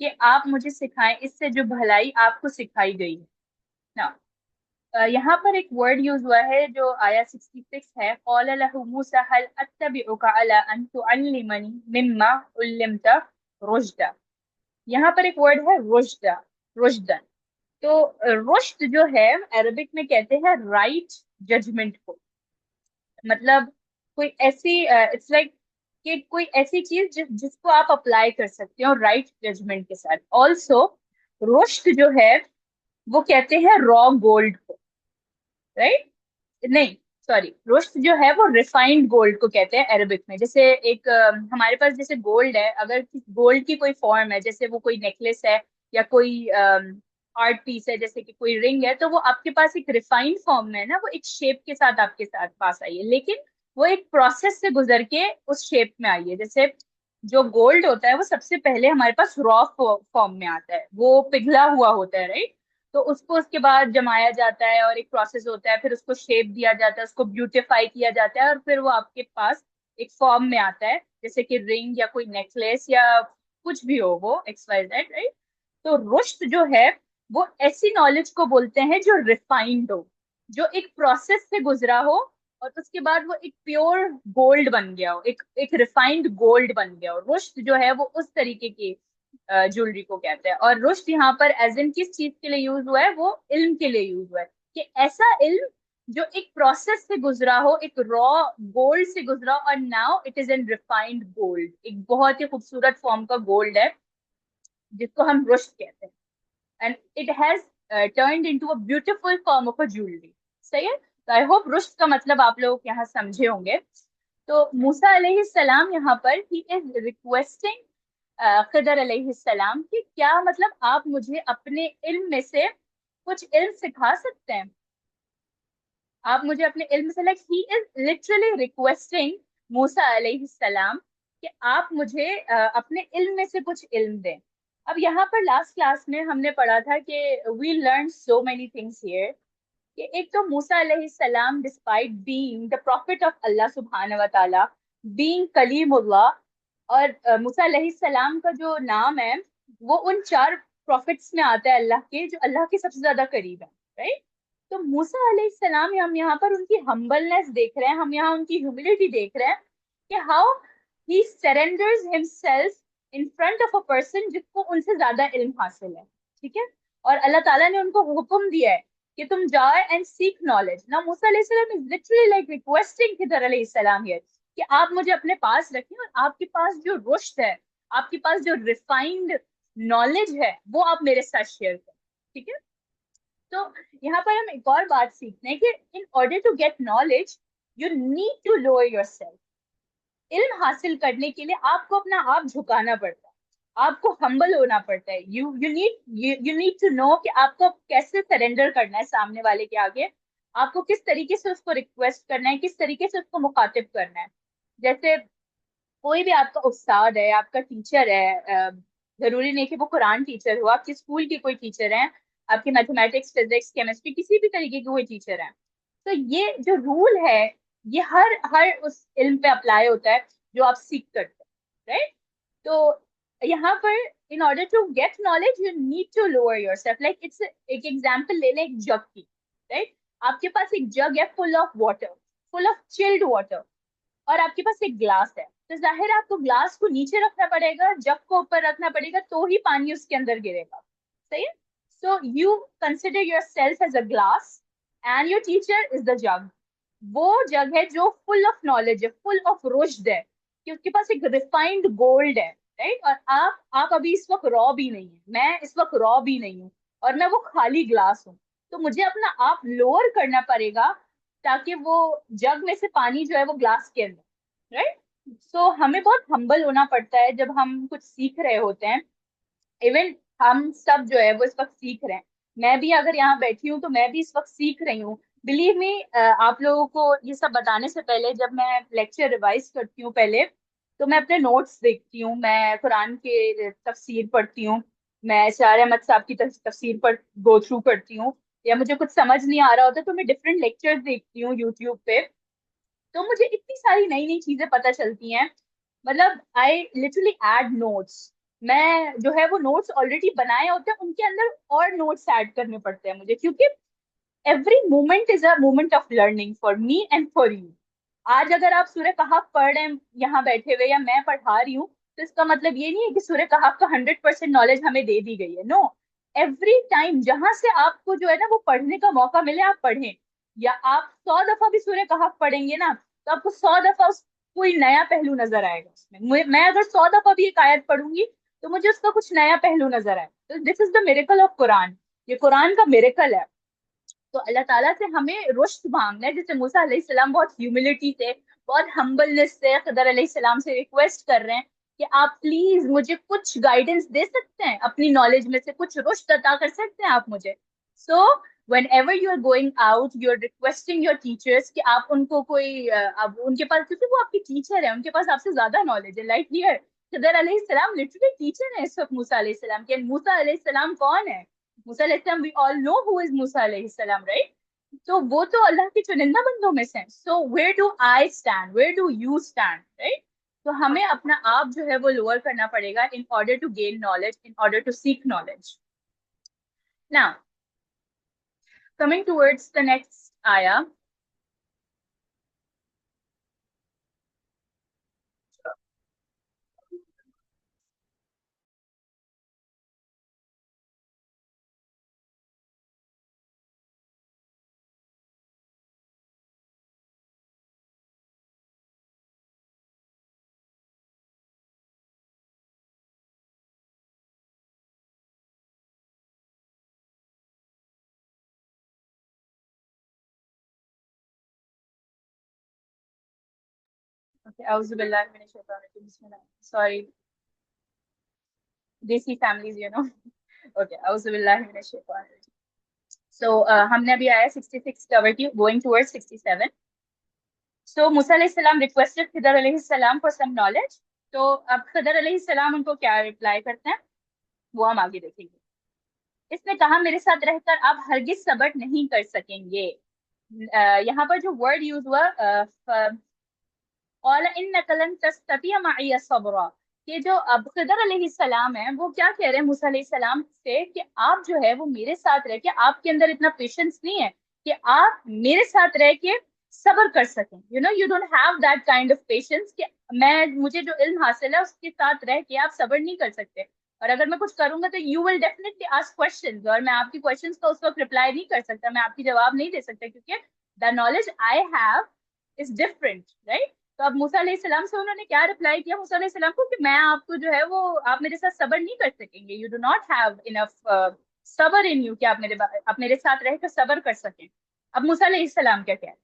کہ آپ مجھے سکھائیں اس سے جو بھلائی آپ کو سکھائی گئی ہے نا. یہاں پر ایک ورڈ یوز ہوا ہے جو آیا 66 ہے. قال له موسى هل اتبعك على ان تعلمني مما علمت رشدا. یہاں پر ایک ورڈ ہے رشدا، رشدن. تو رشد جو ہے عربک میں کہتے ہیں رائٹ ججمنٹ کو. مطلب کوئی ایسی اٹس لائک کہ کوئی ایسی چیز جس کو آپ اپلائی کر سکتے ہو رائٹ ججمنٹ کے ساتھ. آلسو رشد جو ہے وہ کہتے ہیں را گولڈ کو، رائٹ؟ نہیں، سوری، رشد جو ہے وہ ریفائنڈ گولڈ کو کہتے ہیں عربک میں. جیسے ایک ہمارے پاس جیسے گولڈ ہے، اگر گولڈ کی کوئی فارم ہے، جیسے وہ کوئی نیکلس ہے یا کوئی آرٹ پیس ہے، جیسے کہ کوئی رنگ ہے، تو وہ آپ کے پاس ایک ریفائنڈ فارم میں ہے نا، وہ ایک شیپ کے ساتھ آپ کے ساتھ پاس آئی ہے، لیکن وہ ایک پروسیس سے گزر کے اس شیپ میں آئی ہے. جیسے جو گولڈ ہوتا ہے وہ سب سے پہلے ہمارے پاس را فارم میں آتا ہے، وہ پگھلا ہوا ہوتا ہے، رائٹ؟ تو اس کو اس کے بعد جمایا جاتا ہے اور ایک پروسیس ہوتا ہے، پھر اس کو شیپ دیا جاتا ہے، اس کو بیوٹیفائی کیا جاتا ہے، اور پھر وہ آپ کے پاس ایک فارم میں آتا ہے، جیسے کہ رنگ یا کوئی نیکلیس یا کچھ بھی ہو، وہ ایکس وائی زیڈ، رائٹ؟ تو رشد جو ہے وہ ایسی نالج کو بولتے ہیں جو ریفائنڈ ہو، جو ایک پروسیس سے گزرا ہو، اور اس کے بعد وہ ایک پیور گولڈ بن گیا ہو، ایک ریفائنڈ گولڈ بن گیا ہو. رشد جو ہے وہ اس طریقے کی جولری کو کہتے ہیں. اور رشد یہاں پر ایز ان کس چیز کے لیے یوز ہوا ہے؟ وہ علم کے لیے یوز ہوا ہے، کہ ایسا علم جو ایک پروسیس سے گزرا ہو، ایک را گولڈ سے گزرا، اور now it is an refined gold, ایک بہت ہی خوبصورت فارم کا گولڈ ہے جس کو ہم رشد کہتے ہیں. And it has turned into a beautiful form of a jewellery. صحیح ہے؟ تو آئی ہوپ رشد کا مطلب آپ لوگ یہاں سمجھے ہوں گے. تو موسیٰ علیہ السلام یہاں پر ہی از ریکویسٹنگ خضر علیہ السلام کہ کیا مطلب آپ مجھے اپنے علم میں سے کچھ علم سکھا سکتے ہیں؟ آپ مجھے اپنے علم سے، like he is literally requesting موسیٰ علیہ السلام کہ آپ مجھے اپنے علم میں سے کچھ علم دیں. اب یہاں پر لاسٹ کلاس میں ہم نے پڑھا تھا کہ we learn so many things here, کہ ایک تو موسیٰ علیہ السلام despite being the prophet of اللہ سبحانہ و تعالی، بینگ کلیم اللہ، اور موسیٰ علیہ السلام کا جو نام ہے وہ ان 4 پروفٹس میں آتا ہے اللہ کے، جو اللہ کے سب سے زیادہ قریب ہے، رائٹ؟ تو موسیٰ علیہ السلام، ہم یہاں پر ان کی ہمبلنس دیکھ رہے ہیں، ہم یہاں ان کی ہیوملٹی دیکھ رہے ہیں کہ how he surrenders himself in front of a person جس کو ان سے زیادہ علم حاصل ہے. ٹھیک ہے؟ اور اللہ تعالیٰ نے ان کو حکم دیا ہے کہ تم جاؤ اینڈ سیک نالج. نا موسیٰ علیہ السلام از لٹرلی لائک ریکویسٹنگ خضر علیہ السلام ہیئر کہ آپ مجھے اپنے پاس رکھیں، اور آپ کے پاس جو رشد ہے، آپ کے پاس جو ریفائنڈ نالج ہے، وہ آپ میرے ساتھ شیئر کریں. ٹھیک ہے؟ تو یہاں پر ہم ایک اور بات سیکھتے ہیں کہ in order to get knowledge you need to lower yourself. علم حاصل کرنے کے لیے آپ کو اپنا آپ جھکانا پڑتا ہے، آپ کو ہمبل ہونا پڑتا ہے. یو نیڈ ٹو نو کہ آپ کو کیسے سرینڈر کرنا ہے سامنے والے کے آگے، آپ کو کس طریقے سے اس کو ریکویسٹ کرنا ہے، کس طریقے سے اس کو مخاطب کرنا ہے. جیسے کوئی بھی آپ کا استاد ہے، آپ کا ٹیچر ہے، ضروری نہیں کہ وہ قرآن ٹیچر ہو، آپ کے اسکول کی کوئی ٹیچر ہیں، آپ کی میتھمیٹکس، فزکس، کیمسٹری، کسی بھی طریقے کی کوئی ٹیچر ہے، تو یہ جو رول ہے یہ ہر اس علم پہ اپلائی ہوتا ہے جو آپ سیکھ کرتے ہیں، رائٹ؟ تو یہاں پر in order to get knowledge you need to lower yourself. Like it's ایک ایگزامپل لے لیں ایک جگ کی، رائٹ؟ آپ کے پاس ایک جگ ہے full of water, full of chilled water, اور آپ کے پاس ایک گلاس ہے. تو ظاہر ہے آپ کو گلاس کو نیچے رکھنا پڑے گا، جگ کو اوپر رکھنا پڑے گا، تو ہی پانی اس کے اندر گرے گا. صحیح ہے؟ So you consider yourself as a glass and your teacher is the jug. وہ جگ ہے جو فل آف نالج ہے، فل آف رشد ہے، کہ اس کے پاس ایک ریفائنڈ گولڈ ہے، رائٹ؟ اور آپ ابھی اس وقت را بھی نہیں ہے، میں اس وقت را بھی نہیں ہوں، اور میں وہ خالی گلاس ہوں. تو مجھے اپنا آپ لوور کرنا پڑے گا تاکہ وہ جگ میں سے پانی جو ہے وہ گلاس کے اندر، رائٹ؟ سو ہمیں بہت ہمبل ہونا پڑتا ہے جب ہم کچھ سیکھ رہے ہوتے ہیں. ایون ہم سب جو ہے وہ اس وقت سیکھ رہے ہیں. میں بھی اگر یہاں بیٹھی ہوں تو میں بھی اس وقت سیکھ رہی ہوں. بلیو می، آپ لوگوں کو یہ سب بتانے سے پہلے جب میں لیکچر ریوائز کرتی ہوں پہلے، تو میں اپنے نوٹس دیکھتی ہوں، میں قرآن کے تفسیر پڑھتی ہوں، میں شاعر احمد صاحب کی تفسیر پر گو تھرو کرتی ہوں، یا مجھے کچھ سمجھ نہیں آ رہا ہوتا تو میں ڈفرینٹ لیکچر دیکھتی ہوں یوٹیوب پہ. تو مجھے اتنی ساری نئی نئی چیزیں پتہ چلتی ہیں. مطلب آئی لٹرلی ایڈ نوٹس. میں جو ہے وہ نوٹس آلریڈی بنائے ہوتے ہیں، ان کے اندر اور نوٹس ایڈ کرنے پڑتے ہیں مجھے، کیونکہ every moment is a moment of learning for me and for you. آج اگر آپ سورہ کہف پڑھ رہے ہیں یہاں بیٹھے ہوئے، یا میں پڑھا رہی ہوں، تو اس کا مطلب یہ نہیں ہے کہ سورہ کہف کا 100% نالج ہمیں دے دی گئی ہے. نو. ایوری ٹائم جہاں سے آپ کو جو ہے نا وہ پڑھنے کا موقع ملے آپ پڑھیں. یا آپ 100 دفعہ بھی سورہ کہف پڑھیں گے نا، تو آپ کو 100 دفعہ کوئی نیا پہلو نظر آئے گا اس میں. میں اگر 100 دفعہ بھی ایک آیت پڑھوں گی تو مجھے اس کا کچھ نیا پہلو نظر آئے. تو دس از دا میریکل آف قرآن. یہ قرآن کا میریکل ہے. تو اللہ تعالیٰ سے ہمیں رشد مانگنا ہے. جیسے موسیٰ علیہ السلام بہت ہیوملٹی سے، بہت ہمبلنس سے خضر علیہ السلام سے ریکویسٹ کر رہے ہیں کہ آپ پلیز مجھے کچھ گائیڈنس دے سکتے ہیں، اپنی نالج میں سے کچھ رشد عطا کر سکتے ہیں آپ مجھے. So whenever you are going out you are requesting your teachers کہ آپ ان کو کوئی اب ان کے پاس، کیونکہ وہ آپ کی ٹیچر ہے، ان کے پاس آپ سے زیادہ نالج ہے. لائک ہیئر خضر علیہ السلام لٹرلی ٹیچر ہے اس وقت موسیٰ علیہ السلام کے. موسیٰ علیہ السلام کون ہے؟ موسیٰ علیہ السلام وی آل نو ہو از موسیٰ علیہ السلام، رائٹ؟ تو وہ تو اللہ کے چنندہ بندوں میں سے. So where do I stand, where do you stand, right? تو ہمیں اپنا آپ جو ہے وہ لوور کرنا پڑے گا in order to gain knowledge, in order to seek knowledge. Now, coming towards the next ayah. Okay, أعوذ بالله من الشيطان الرجيم. بسم الله. Sorry, desi families, you know. Okay, أعوذ بالله من الشيطان الرجيم. So ہم نے ابھی آیا 66 cover کی, going towards 67. So موسیٰ علیہ السلام requested خضر علیہ السلام for some knowledge. تو اب خضر علیہ السلام ان کو کیا reply کرتے ہیں وہ ہم آگے دیکھیں گے. اس نے کہا میرے ساتھ رہ کر آپ ہرگز صبر نہیں کر سکیں گے. یہاں پر جو ورڈ یوز ہوا قال انک لن تستطیع معی صبرا، کہ جو اب خضر علیہ السلام ہے وہ کیا کہہ رہے ہیں موسیٰ علیہ السلام سے کہ آپ جو ہے وہ میرے ساتھ رہ کے، آپ کے اندر اتنا پیشنس نہیں ہے کہ آپ میرے ساتھ رہ کے صبر کر سکیں. You know you don't have that kind of patience کہ مجھے جو علم حاصل ہے اس کے ساتھ رہ کے آپ صبر نہیں کر سکتے. اور اگر میں کچھ کروں گا تو you will definitely ask questions, اور میں آپ کی کوشچنز کا اس وقت رپلائی نہیں کر سکتا، میں آپ کی جواب نہیں دے سکتا، کیونکہ the knowledge I have is different, right? تو اب موسیٰ علیہ السلام سے انہوں نے کیا رپلائی کیا موسیٰ علیہ السلام کو کہ میں آپ کو جو ہے وہ آپ میرے ساتھ صبر نہیں کر سکیں گے. You do not have enough صبر ان یو کہ آپ میرے ساتھ رہ کر صبر کر سکیں. اب موسیٰ علیہ السلام کیا کہہ رہے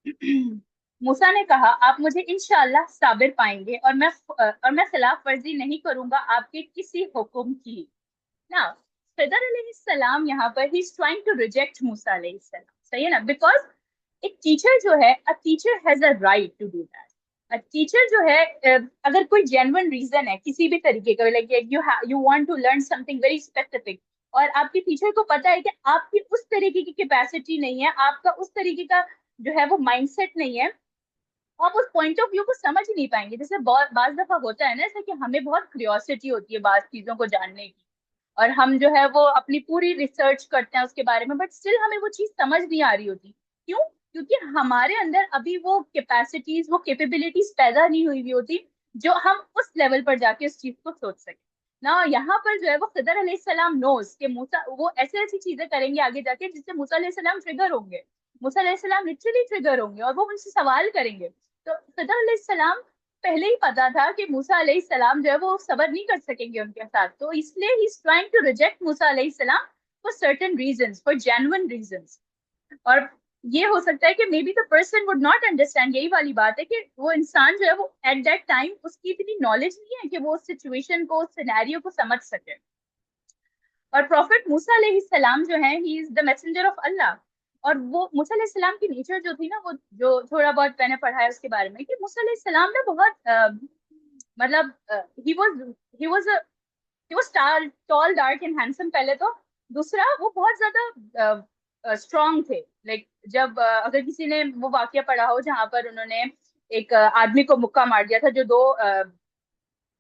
ہیں؟ موسیٰ نے کہا آپ مجھے انشاءاللہ صابر پائیں گے، اور میں خلاف ورزی نہیں کروں گا آپ کے کسی حکم کی. نا خضر علیہ السلام یہاں پر ہی is trying to reject Musa علیہ السلام. صحیح ہے نا؟ بیکاز ایک ٹیچر جو ہے a teacher has a right to do that. Teacher جو ہے اگر کوئی جینون ریزن ہے کسی بھی طریقے کا، like you want to learn something very specific, اور آپ کی ٹیچر کو پتا ہے کہ آپ کی اس طریقے کی کیپیسٹی نہیں ہے، آپ کا اس طریقے کا جو ہے وہ مائنڈ سیٹ نہیں ہے، آپ اس پوائنٹ آف ویو کو سمجھ نہیں پائیں گے. جیسے بعض دفعہ ہوتا ہے نا ایسا کہ ہمیں بہت کیوریوسٹی ہوتی ہے بعض چیزوں کو جاننے کی، اور ہم جو ہے وہ اپنی پوری ریسرچ کرتے ہیں اس کے بارے میں، بٹ اسٹل ہمیں وہ چیز سمجھ نہیں آ رہی ہوتی. کیوں؟ کیونکہ ہمارے اندر ابھی وہ کیپیسٹیز، وہ کیپیبلٹیز پیدا نہیں ہوئی ہوئی ہوتی جو ہم اس لیول پر جا کے اس چیز کو سوچ سکیں. نا یہاں پر جو ہے وہ خضر علیہ السلام نوز کہ موسیٰ وہ ایسے ایسی چیزیں کریں گے آگے جا کے جس سے موسیٰ علیہ السلام ٹریگر ہوں گے. موسیٰ علیہ السلام لٹرلی ٹریگر ہوں گے اور وہ ان سے سوال کریں گے. تو خضر علیہ السلام پہلے ہی پتا تھا کہ موسیٰ علیہ السلام جو ہے وہ صبر نہیں کر سکیں گے ان کے ساتھ، تو اس لیے ہی is trying to reject Musa علیہ السلام for certain reasons, for genuine reasons. اور یہ ہو سکتا ہے کہ maybe the person would not understand. یہی والی بات ہے کہ وہ انسان جو ہے وہ ایٹ دیٹ ٹائم اس کی اتنی نالج نہیں ہے کہ وہ اس سچویشن کو، اس سینیریو کو سمجھ سکے. اور پروفٹ موسیٰ علیہ السلام جو ہیں ہی از دا میسنجر آف اللہ. اور وہ موسیٰ علیہ السلام کی نیچر جو تھی نا، وہ جو تھوڑا بہت میں نے پڑھا ہے اس کے بارے میں کہ موسیٰ علیہ السلام نا بہت مطلب he was talc dark and handsome پہلے تو. دوسرا وہ بہت زیادہ اسٹرانگ تھے. لائک جب اگر کسی نے وہ واقعہ پڑھا ہو جہاں پر انہوں نے ایک آدمی کو مکہ مار دیا تھا جو دو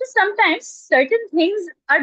So sometimes certain things are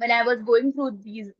when I was going through these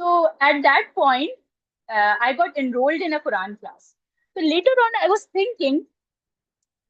So at that point, I got enrolled in a Quran class. So later on, I was thinking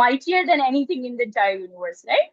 mightier than anything in the entire universe, right?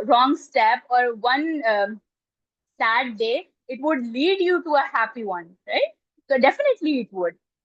wrong step or one sad day, it would lead you to a happy one, right? So definitely it would.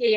کہ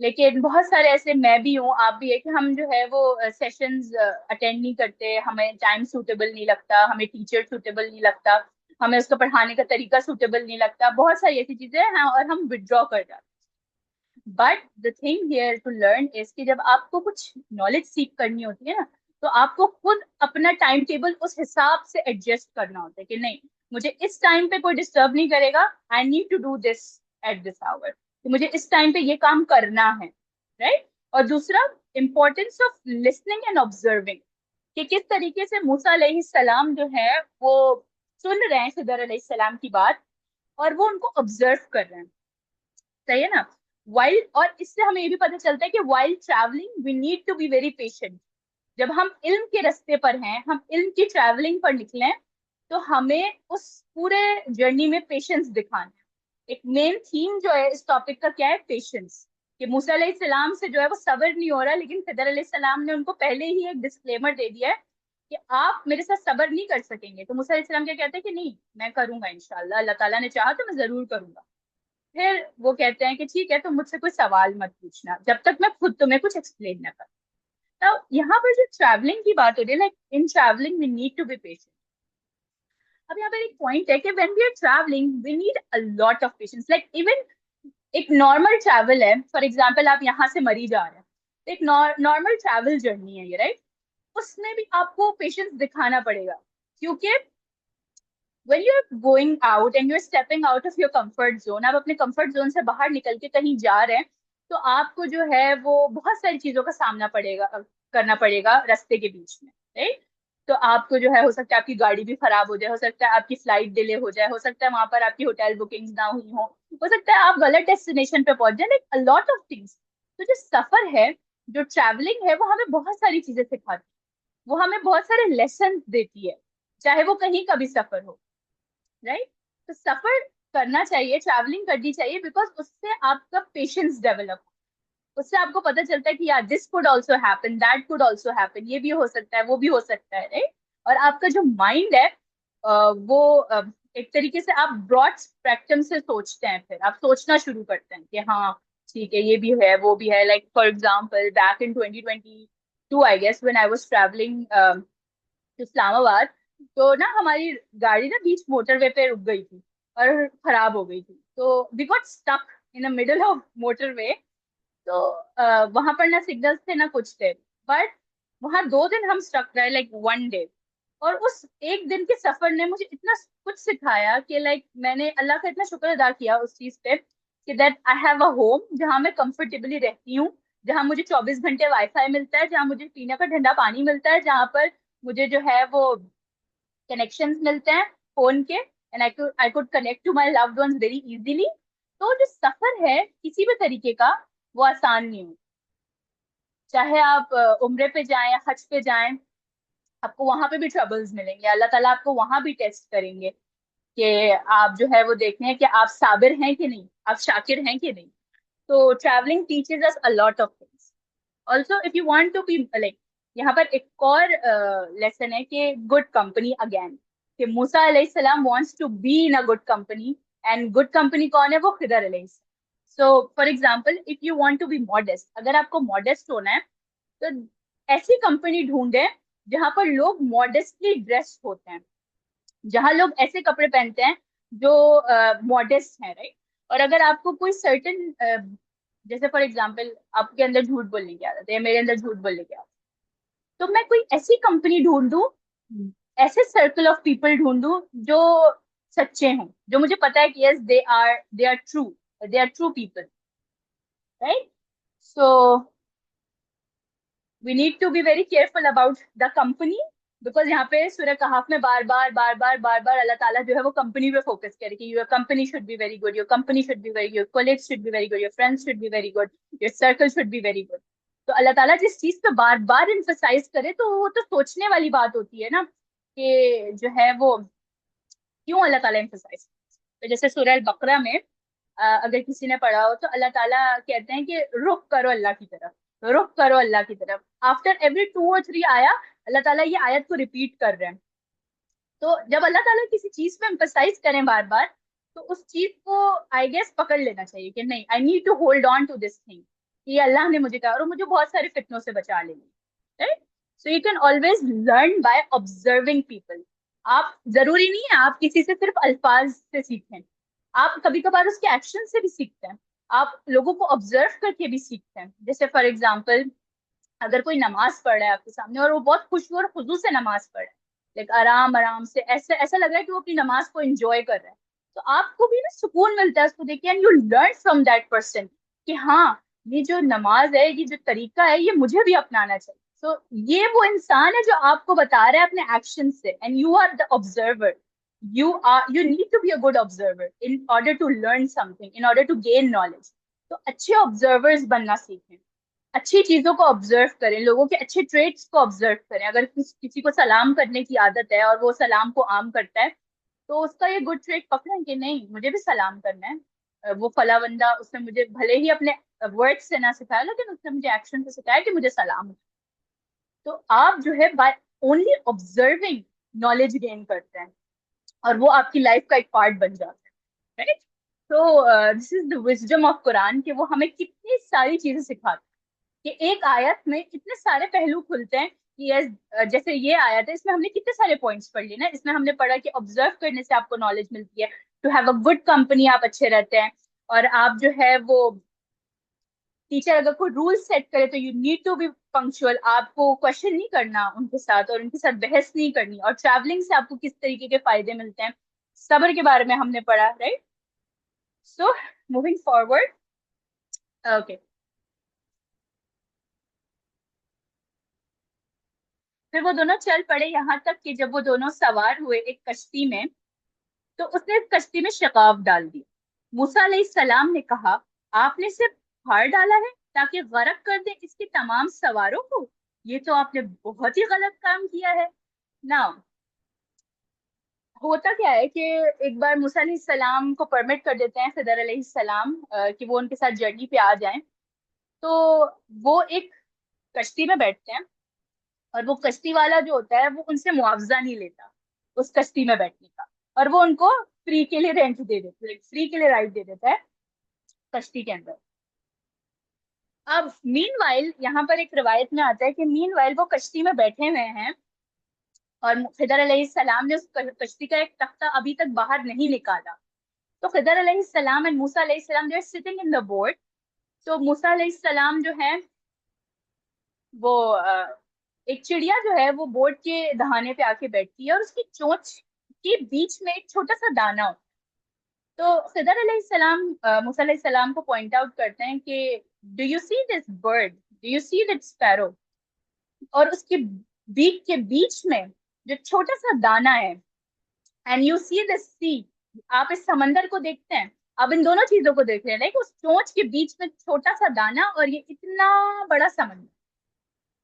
لیکن بہت سارے ایسے میں بھی ہوں آپ بھی ہے کہ ہم جو ہے وہ سیشنز اٹینڈ نہیں کرتے, ہمیں ٹائم سوٹیبل نہیں لگتا, ہمیں ٹیچر سوٹیبل نہیں لگتا, ہمیں اس کو پڑھانے کا طریقہ سوٹیبل نہیں لگتا, بہت ساری ایسی چیزیں ہیں اور ہم ودرا کر جاتے ہیں. But the thing here to learn is کہ جب آپ کو کچھ نالج سیکھ کرنی ہوتی ہے نا, تو آپ کو خود اپنا ٹائم ٹیبل اس حساب سے ایڈجسٹ کرنا ہوتا ہے کہ نہیں, مجھے اس ٹائم پہ کوئی ڈسٹرب نہیں کرے گا, I need to do this at this hour, کہ مجھے اس ٹائم پہ یہ کام کرنا ہے, رائٹ. اور دوسرا, importance of listening and observing, کہ کس طریقے سے موسیٰ علیہ السلام جو ہے وہ سن رہے ہیں خضر علیہ السلام کی بات, اور وہ ان کو آبزرو کر رہے ہیں. صحیح ہے نا. وائل, اور اس سے ہمیں یہ بھی پتہ چلتا ہے کہ while travelling we need to be very patient. جب ہم علم کے رستے پر ہیں, ہم علم کی ٹریولنگ پر نکلیں, تو ہمیں اس پورے جرنی میں پیشنس دکھانا ہے. ایک مین تھیم جو ہے اس ٹاپک کا کیا ہے, پیشنس. کہ موسیٰ علیہ السلام سے جو ہے وہ صبر نہیں ہو رہا, لیکن خضر علیہ السلام نے ان کو پہلے ہی ایک ڈسکلیمر دے دیا ہے کہ آپ میرے ساتھ صبر نہیں کر سکیں گے. تو موسیٰ علیہ السلام کیا کہتے ہیں کہ نہیں, میں کروں گا انشاءاللہ, اللہ تعالیٰ نے چاہا تو میں ضرور کروں گا. پھر وہ کہتے ہیں کہ ٹھیک ہے, تم مجھ سے کوئی سوال مت پوچھنا جب تک میں خود تمہیں کچھ ایکسپلین نہ کروں. تو یہاں پر جو ٹریولنگ کی بات ہو رہی ہے, like in travelling we need to be patient. اب یہاں پر ایک پوائنٹ ہے کہ when we are travelling we need a lot of patience. Like even ایک نارمل ٹریول ہے, فار ایگزامپل آپ یہاں سے مری جا رہے ہیں, ایک نارمل ٹریول جرنی ہے یہ, رائٹ. اس میں بھی آپ کو پیشنس دکھانا پڑے گا, کیونکہ when you're going out and you're stepping out of your comfort zone, آپ اپنے comfort zone سے باہر نکل کے کہیں جا رہے ہیں, تو آپ کو جو ہے وہ بہت ساری چیزوں کا سامنا کرنا پڑے گا رستے کے بیچ میں, right? تو آپ کو جو ہے ہو سکتا ہے آپ کی گاڑی بھی خراب ہو جائے, ہو سکتا ہے آپ کی فلائٹ ڈیلے ہو جائے, ہو سکتا ہے وہاں پر آپ کی ہوٹل بکنگز نہ ہوئی ہو سکتا ہے آپ غلط ڈیسٹینیشن پہ پہنچ جائیں, like a lot of things. تو جو سفر ہے, جو ٹریولنگ ہے, وہ ہمیں بہت ساری چیزیں سکھاتی ہے, وہ ہمیں بہت سارے لیسن دیتی ہے, چاہے وہ کہیں کا بھی سفر ہو, رائٹ. تو سفر کرنا چاہیے, ٹریولنگ کرنی چاہیے, بیکاز اس سے آپ کا پیشنس ڈیولپ, اس سے آپ کو پتا چلتا ہے کہ یار this could also happen, that could also happen, یہ بھی ہو سکتا ہے, وہ بھی ہو سکتا ہے, رائٹ. اور آپ کا جو مائنڈ ہے وہ ایک طریقے سے آپ براڈ اسپیکٹرم سے سوچتے ہیں, پھر آپ سوچنا شروع کرتے ہیں کہ ہاں ٹھیک ہے, یہ بھی ہے, وہ بھی ہے. Like for example back in 2022 I guess, when I was travelling Islamabad, تو نا ہماری گاڑی نا بیچ موٹر وے پہ رک گئی تھی اور خراب ہو گئی تھی. تو we got stuck in middle of motorway. تو وہاں پر نہ سگنلس تھے نہ کچھ تھے, بٹ وہاں 2 دن ہم اسٹک رہے, لائک 1 ڈے. اور اس ایک دن کے سفر نے مجھے اتنا کچھ سکھایا کہ لائک میں نے اللہ کا اتنا شکر ادا کیا اس چیز پہ کہ that I have a home جہاں میں کمفرٹیبلی رہتی ہوں, جہاں مجھے 24 گھنٹے وائی فائی ملتا ہے, جہاں مجھے پینے کا ٹھنڈا پانی ملتا ہے, جہاں پر مجھے جو ہے وہ کنیکشن ملتے ہیں فون کے, and I could connect to my loved ones very easily. تو جو سفر ہے کسی بھی طریقے کا, وہ آسان نہیں ہو. چاہے آپ عمرے پہ جائیں یا حج پہ جائیں, آپ کو وہاں پہ بھی ٹربلز ملیں گے, اللہ تعالیٰ آپ کو وہاں بھی ٹیسٹ کریں گے کہ آپ جو ہے وہ دیکھیں کہ آپ صابر ہیں کہ نہیں, آپ شاکر ہیں کہ نہیں. تو travelling teaches us a lot of things. Also if you want to be like, یہاں پر ایک اور لیسن ہے کہ گڈ کمپنی اگین, کہ موسیٰ علیہ السلام wants to be in a good company, and good company کون ہے, وہ خضر علیہ السلام. So for example if you want to be modest, اگر آپ کو ماڈسٹ ہونا ہے تو ایسی کمپنی ڈھونڈے جہاں پر لوگ ماڈسٹلی ڈریس ہوتے ہیں, جہاں لوگ ایسے کپڑے پہنتے ہیں جو ماڈسٹ ہیں, رائٹ. اور اگر آپ کو کوئی سرٹن جیسے فار ایگزامپل آپ کے اندر جھوٹ بولنے کی عادت ہے, میرے اندر جھوٹ بولنے کی عادت, تو میں کوئی ایسی کمپنی ڈھونڈوں, ایسے سرکل آف پیپل ڈھونڈوں جو سچے ہوں, جو مجھے پتا ہے کہ yes they are true people, right. So we need to be very careful about the company, because یہاں پہ سورہ کہف میں بار بار بار بار بار بار اللہ تعالیٰ جو ہے وہ کمپنی پہ فوکس کرے کہ your company should be very good, your company should be very good, colleagues should be very good, your friends should be very good, your circle should be very good. تو اللہ تعالیٰ جس چیز پہ بار بار emphasize کرے تو وہ تو سوچنے والی بات ہوتی ہے نا, کہ جو ہے وہ کیوں اللہ تعالیٰ emphasize. تو جیسے سورہ البقرہ میں اگر کسی نے پڑھا ہو, تو اللہ تعالیٰ کہتے ہیں کہ رخ کرو اللہ کی طرف, رخ کرو اللہ کی طرف. آفٹر ایوری 2 or 3 آیا اللہ تعالیٰ یہ آیت کو ریپیٹ کر رہے ہیں. تو جب اللہ تعالیٰ کسی چیز پہ emphasize کریں بار بار, تو اس چیز کو آئی گیس پکڑ لینا چاہیے کہ نہیں, I need to hold on to this thing. یہ اللہ نے مجھے کہا اور مجھے بہت سارے فتنوں سے بچا لیں گے. Right. So you can always learn by observing people. آپ ضروری نہیں ہے آپ کسی سے صرف الفاظ سے سیکھیں, آپ کبھی کبھار اس کے ایکشن سے بھی سیکھتے ہیں, آپ لوگوں کو آبزرو کر کے بھی سیکھتے ہیں. جیسے فار ایگزامپل اگر کوئی نماز پڑھ رہا ہے آپ کے سامنے اور وہ بہت خوشو اور خضوع سے نماز پڑھ رہا ہے, لائک آرام آرام سے, ایسا ایسا لگ رہا ہے کہ وہ اپنی نماز کو انجوائے کر رہا ہے, تو آپ کو بھی نا سکون ملتا ہے اس کو دیکھ کے, and you learn from that person کہ ہاں یہ جو نماز ہے, یہ جو طریقہ ہے, یہ مجھے بھی اپنانا چاہیے. سو یہ وہ انسان ہے جو آپ کو بتا رہا ہے اپنے ایکشن سے, and you are the observer. You need to be a good observer in order to learn something, in order to gain knowledge. تو اچھے آبزرورز بننا سیکھیں, اچھی چیزوں کو آبزرو کریں, لوگوں کے اچھے ٹریٹس کو آبزرو کریں. اگر کسی کو سلام کرنے کی عادت ہے اور وہ سلام کو عام کرتا ہے, تو اس کا یہ گڈ ٹریٹ پکڑیں کہ نہیں مجھے بھی سلام کرنا ہے. وہ فلاں بندہ اس نے مجھے بھلے ہی اپنے ورڈ سے نہ سکھایا, لیکن اس نے مجھے ایکشن سے سکھایا کہ مجھے سلام. تو آپ جو ہے by only observing knowledge gain کرتے ہیں, اور وہ آپ کی لائف کا ایک پارٹ بن جاتا ہے. رائٹ. تو دس از دا وزڈم آف قرآن, کہ وہ ہمیں کتنی ساری چیزیں سکھاتے ہیں, کہ ایک آیت میں اتنے سارے پہلو کھلتے ہیں. کہ جیسے یہ آیت ہے, اس میں ہم نے کتنے سارے پوائنٹس پڑھ لیے نا. اس میں ہم نے پڑھا کہ آبزرو کرنے سے آپ کو نالج ملتی ہے, to have a good company آپ اچھے رہتے ہیں, اور آپ جو ہے وہ ٹیچر اگر کوئی رول سیٹ کرے تو you need to be punctual, آپ کو کوشچن نہیں کرنا ان کے ساتھ, اور ان کے ساتھ بحث نہیں کرنی. اور ٹریولنگ سے آپ کو کس طریقے کے فائدے ملتے ہیں, صبر کے بارے میں ہم نے پڑھا. Right. So moving forward. Okay. پھر وہ دونوں چل پڑے یہاں تک کہ جب وہ دونوں سوار ہوئے ایک کشتی میں, تو اس نے کشتی میں شقاف ڈال دی. موسیٰ علیہ السلام نے کہا, آپ نے صرف ہار ڈالا ہے تاکہ غرق کر دیں اس کے تمام سواروں کو, یہ تو آپ نے بہت ہی غلط کام کیا ہے. نا ہوتا کیا ہے کہ ایک بار موسیٰ علیہ السلام کو پرمٹ کر دیتے ہیں خضر علیہ السلام کہ وہ ان کے ساتھ جرنی پہ آ جائیں. تو وہ ایک کشتی میں بیٹھتے ہیں, اور وہ کشتی والا جو ہوتا ہے وہ ان سے معاوضہ نہیں لیتا اس کشتی میں بیٹھنے کا, اور وہ ان کو فری کے لیے رینٹ دے دیتا ہے, فری کے لیے رائڈ دے دیتا ہے کشتی کے اندر. اب مین وائل یہاں پر ایک روایت میں آتا ہے کہ مین وائل وہ کشتی میں بیٹھے ہوئے ہیں, اور خضر علیہ السلام نے اس کشتی کا ایک تختہ ابھی تک باہر نہیں نکالا. تو خضر علیہ السلام اینڈ موسیٰ علیہ السلام they are sitting in the boat. تو موسیٰ علیہ السلام جو ہے وہ ایک چڑیا جو ہے وہ بورڈ کے دہانے پہ آ کے بیٹھتی ہے, اور اس کی چونچ کے بیچ میں ایک چھوٹا سا دانا ہوتا ہے. تو خضر علیہ السلام موسیٰ علیہ السلام کو پوائنٹ آؤٹ کرتے ہیں کہ do you see this bird, do you see this sparrow, اور اس کے بیک کے بیچ میں جو چھوٹا سا دانا ہے, اینڈ یو سی دس سی, آپ اس سمندر کو دیکھتے ہیں, آپ ان دونوں چیزوں کو دیکھ رہے ہیں, لائک اس چونچ کے بیچ میں چھوٹا سا دانا اور یہ اتنا بڑا سمندر.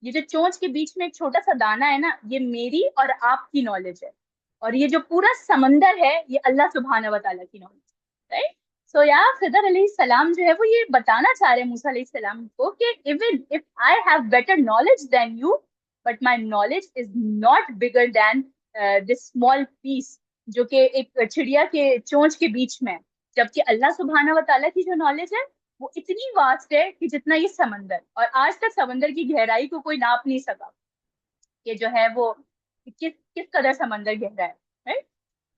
یہ جو چونچ کے بیچ میں ایک چھوٹا سا دانا ہے نا, یہ میری اور آپ کی نالج ہے, اور یہ جو پورا سمندر ہے یہ اللہ سبحانہ و تعالیٰ کی نالج ہے. رائٹ. سو یا خضر علیہ السلام جو ہے وہ یہ بتانا چاہ رہے ہیں موسیٰ علیہ السلام کو کہ even if I have better knowledge than you, but my knowledge is not bigger than this small piece جو کہ ایک چڑیا کے چونچ کے بیچ میں, جبکہ اللہ سبحانہ و تعالیٰ کی جو نالج ہے وہ اتنی واسٹ ہے کہ جتنا یہ سمندر, اور آج تک سمندر کی گہرائی کو کوئی ناپ نہیں سکا کہ جو ہے وہ کس قدر سمندر گہرا ہے. right?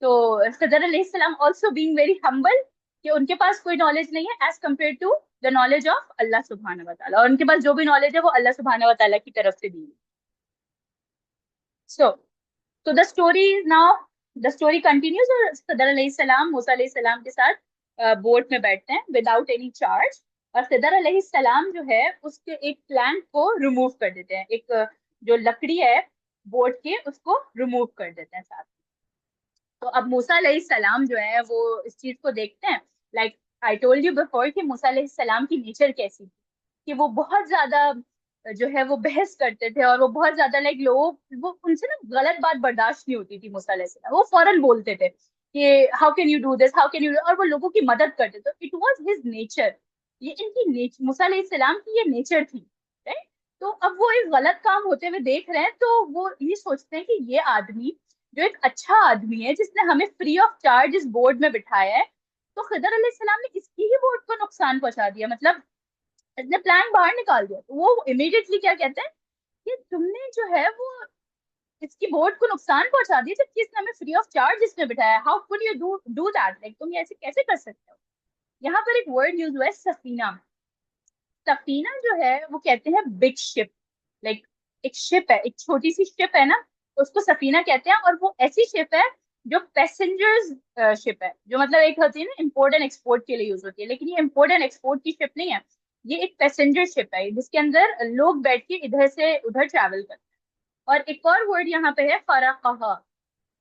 تو خضر علیہ السلام آلسو بینگ ویری ہمبل, کہ ان کے پاس کوئی نالج نہیں ہے as compare to the knowledge of اللہ سبحانہ و تعالیٰ, اور ان کے پاس جو بھی نالج ہے وہ اللہ سبحانہ و تعالیٰ کی طرف سے دی. سو تو the story now, the story continues, اور خضر علیہ السلام موسیٰ علیہ السلام کے ساتھ بوٹ میں بیٹھتے ہیں وداؤٹ اینی چارج, اور خضر علیہ السلام جو ہے اس کے ایک پلانٹ کو ریموو کر دیتے ہیں, ایک جو لکڑی ہے بوٹ کے اس کو ریموو کر دیتے ہیں ساتھ. تو اب موسیٰ علیہ السلام جو ہے وہ اس چیز کو دیکھتے ہیں, like I told you before کہ موسیٰ علیہ السلام کی نیچر کیسی تھی, کہ وہ بہت زیادہ جو ہے وہ بحث کرتے تھے, اور وہ بہت زیادہ لائک لوگ وہ ان سے نا غلط بات برداشت نہیں ہوتی تھی موسیٰ علیہ السلام, وہ فوراً بولتے تھے کہ how can you do this, how can you, اور وہ لوگوں کی مدد کرتے تھے. اٹ واز ہز نیچر, یہ ان کی موسیٰ علیہ السلام کی یہ نیچر تھی. right? تو اب وہ ایک غلط کام ہوتے ہوئے دیکھ رہے ہیں, تو وہ یہ سوچتے ہیں کہ یہ آدمی جو ایک اچھا آدمی ہے جس نے ہمیں فری آف چارج اس بورڈ میں بٹھایا ہے, تو خضر علیہ السلام نے اس کی ہی بورڈ کو نقصان پہنچا دیا. مطلب اس نے پلان باہر نکال دیا. تو وہ امیڈیٹلی کیا کہتے ہیں کہ تم نے جو ہے وہ اس کی بورڈ کو نقصان پہنچا دیا جبکہ اس نے ہمیں فری آف چارج اس میں بٹھایا. How could you do that, like تم یہ ایسے کیسے کر سکتے ہو. یہاں پر ایک ورڈ یوز ہوا ہے سفینہ. سفینہ جو ہے وہ کہتے ہیں بگ شپ. لائک ایک شپ ہے, ایک چھوٹی سی شپ ہے نا, اس کو سفینہ کہتے ہیں. اور وہ ایسی شپ ہے جو پیسنجرز شپ ہے, جو مطلب ایک ہوتی ہے نا امپورٹ اینڈ ایکسپورٹ کے لیے یوز ہوتی ہے, لیکن یہ امپورٹ اینڈ ایکسپورٹ کی شپ نہیں ہے. یہ ایک پیسنجر شپ ہے جس کے اندر لوگ بیٹھ کے ادھر سے ادھر ٹریول کرتے ہیں. اور ایک اور ورڈ یہاں پہ ہے فرقہ.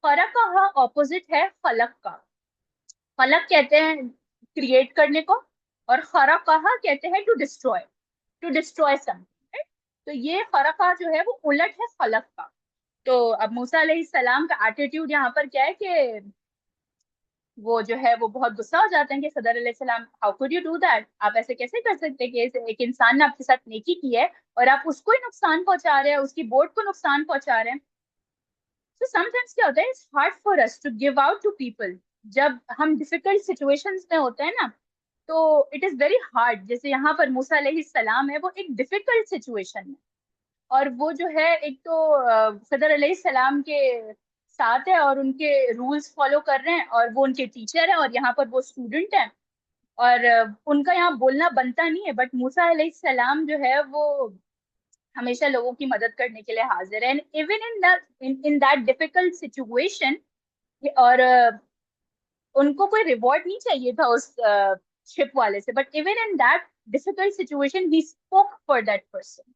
فرقہ اپوزٹ ہے فلک کا. فلک کہتے ہیں کریٹ کرنے کو, اور فرقہ کہتے ہیں ٹو ڈسٹروائے سم. تو یہ فرقہ جو ہے وہ الٹ ہے فلک کا. تو اب موسیٰ علیہ السلام کا ایٹیٹیوڈ یہاں پر کیا ہے کہ وہ جو ہے وہ بہت غصہ ہو جاتے ہیں کہ خضر علیہ السلام how could you do that, آپ ایسے کیسے کر سکتے کہ ایک انسان نے آپ کے ساتھ نیکی کی ہے اور آپ اس کو ہی نقصان پہنچا رہے ہیں, اس کی بورڈ کو نقصان پہنچا رہے ہیں. تو سم ٹائمس کیا ہوتا ہے, it's hard for us to give out to people. جب ہم ڈیفیکلٹ سچویشنز میں ہوتے ہیں نا تو اٹ از ویری ہارڈ. جیسے یہاں پر موسیٰ علیہ السلام ہے, وہ ایک ڈیفیکلٹ سچویشن ہے, اور وہ جو ہے ایک تو خضر علیہ السلام کے ساتھ ہے اور ان کے رولز فالو کر رہے ہیں, اور وہ ان کے ٹیچر ہیں اور یہاں پر وہ اسٹوڈنٹ ہیں, اور ان کا یہاں بولنا بنتا نہیں ہے. بٹ موسیٰ علیہ السلام جو ہے وہ ہمیشہ لوگوں کی مدد کرنے کے لیے حاضر ہے. Even in that difficult situation, اور ان کو کوئی ریوارڈ نہیں چاہیے تھا اس شپ والے سے, but even in that difficult situation he spoke for that person.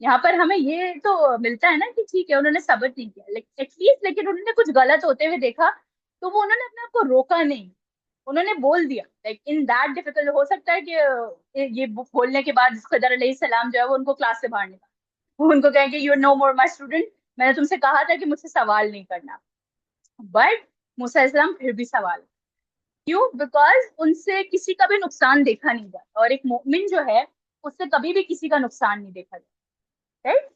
یہاں پر ہمیں یہ تو ملتا ہے نا کہ ٹھیک ہے انہوں نے صبر نہیں کیا ایٹ لیسٹ, لیکن انہوں نے کچھ غلط ہوتے ہوئے دیکھا تو وہ انہوں نے اپنے آپ کو روکا نہیں, انہوں نے بول دیا. لائک ان دیٹ ڈیفیکلٹ ہو سکتا ہے کہ یہ بولنے کے بعد خضر علیہ السلام جو ہے وہ ان کو کلاس سے باہر نکال, وہ ان کو کہیں کہ you are no more my student, میں نے تم سے کہا تھا کہ مجھ سے سوال نہیں کرنا. بٹ موسیٰ علیہ السلام پھر بھی سوال. کیوں؟ بیکاز ان سے کسی کا بھی نقصان دیکھا نہیں جاتا, اور ایک مومن جو ہے اس سے کبھی بھی کسی کا نقصان نہیں دیکھا جاتا. right?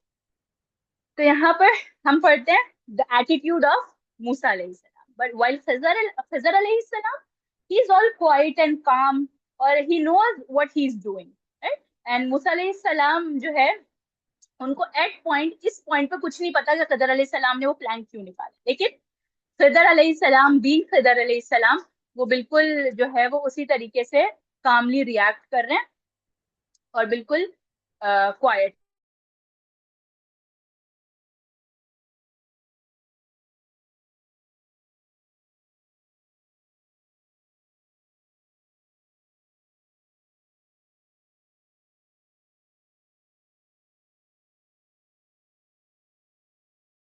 تو یہاں پر ہم پڑھتے ہیں the attitude of موسیٰ علیہ السلام. But while خضر علیہ السلام, he is all quiet and calm, اور he knows what he is doing. right? And موسیٰ علیہ السلام جو ہے ان کو ایٹ پوائنٹ اس پوائنٹ پہ کچھ نہیں پتا کہ خضر علیہ السلام نے وہ پلان کیوں نکالا, لیکن خضر علیہ السلام بین خضر علیہ السلام وہ بالکل جو ہے وہ اسی طریقے سے کاملی ریئیکٹ کر رہے ہیں اور بالکل کوائٹ